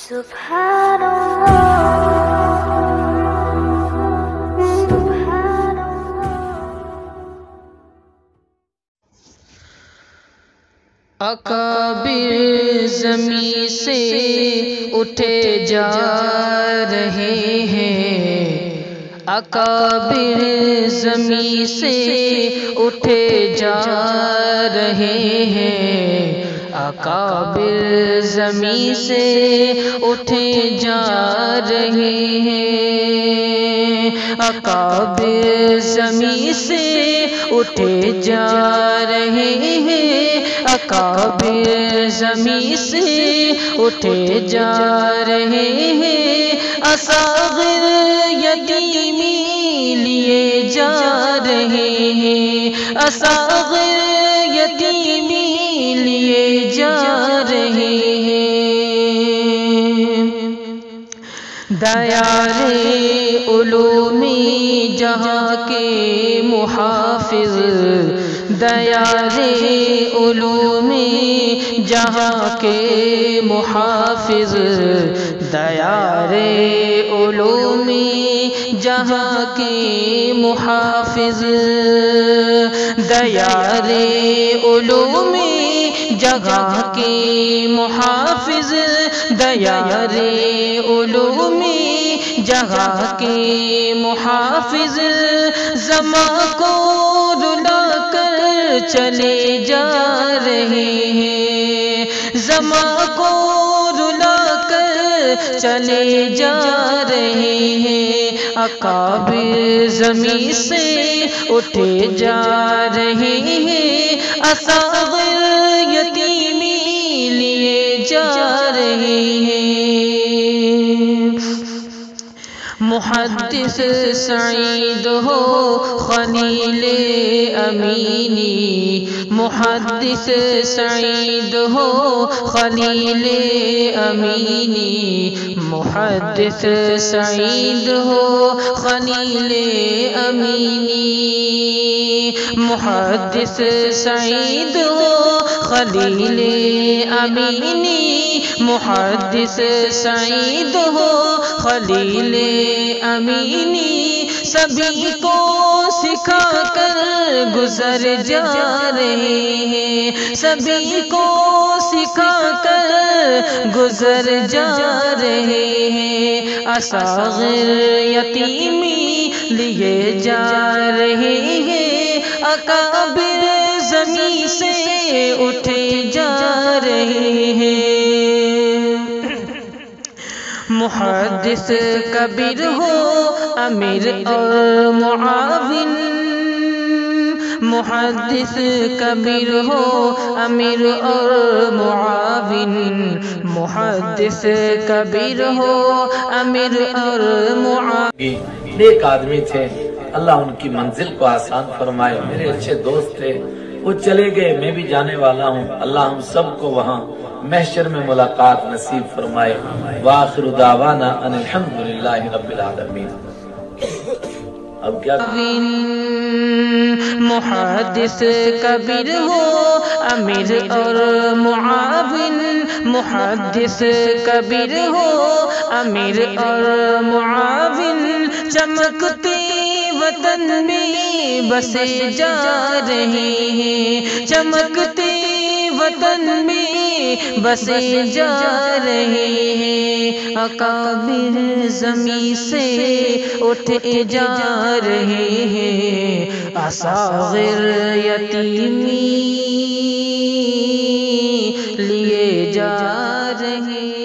سبحان اللہ سبحان اللہ۔ اکابر زمین سے اٹھے جا رہے ہیں، اکابر زمین سے اٹھے جا رہے ہیں، اکابر زمین سے اٹھے جا رہے ہیں، اکابر زمین سے اٹھے جا رہے ہیں، اکابر زمین سے اٹھے جا رہے ہیں، اصاغر یتیمی لیے جا رہے ہیں، اصاغر یتیمی لیے جا رہے ہیں، دیار علومی جہاں کے محافظ، دیار علومی جہاں کے محافظ، دیار علومی جہاں کے محافظ، دیار علومی جگہ کے محافظ، دیار علومی جگہ کے محافظ، زماں کو رلا کر چلے جا رہے ہیں، زماں کو رلا کر چلے جا رہے ہیں، اکابر زمین سے اٹھے جا رہے ہیں، اصاغر یتیمی لیے جا رہے ہیں، محدث سعید ہو خلیل امینی، محدث سعید ہو خلیل امینی، محدث سعید ہو خلیل امینی، محدث سعید ہو خلیل امینی، محدث سعید ہو خلیل امینی، سبھی کو سکھا کر گزر جا رہے ہیں، سبھی کو سکھا کر گزر جا رہے ہیں، اصاغر یتیمی لیے جا رہے ہیں، اکابر زمین سے اٹھے جا رہے ہیں، محدث کبیر ہو امیر اور معاون، محدث کبیر ہو امیر اور معاون، محدث کبیر ہو امیر اور معاون۔ نیک آدمی تھے، اللہ ان کی منزل کو آسان فرمائے، میرے اچھے دوست تھے، وہ چلے گئے، میں بھی جانے والا ہوں، اللہ ہم سب کو وہاں محشر میں ملاقات نصیب فرمائے، وآخر دعوانا ان الحمدللہ رب العالمین۔ اب کیا محدث کبیر ہو امیر اور معاون، محدث کبیر ہو امیر اور معاون، چمکتے وطن میں بسے جا رہے ہیں، چمکتے وطن میں بسے جا رہے ہیں، اکابر زمین سے اٹھے جا رہے ہیں، اصاغر یتیمی لیے جا رہے ہیں۔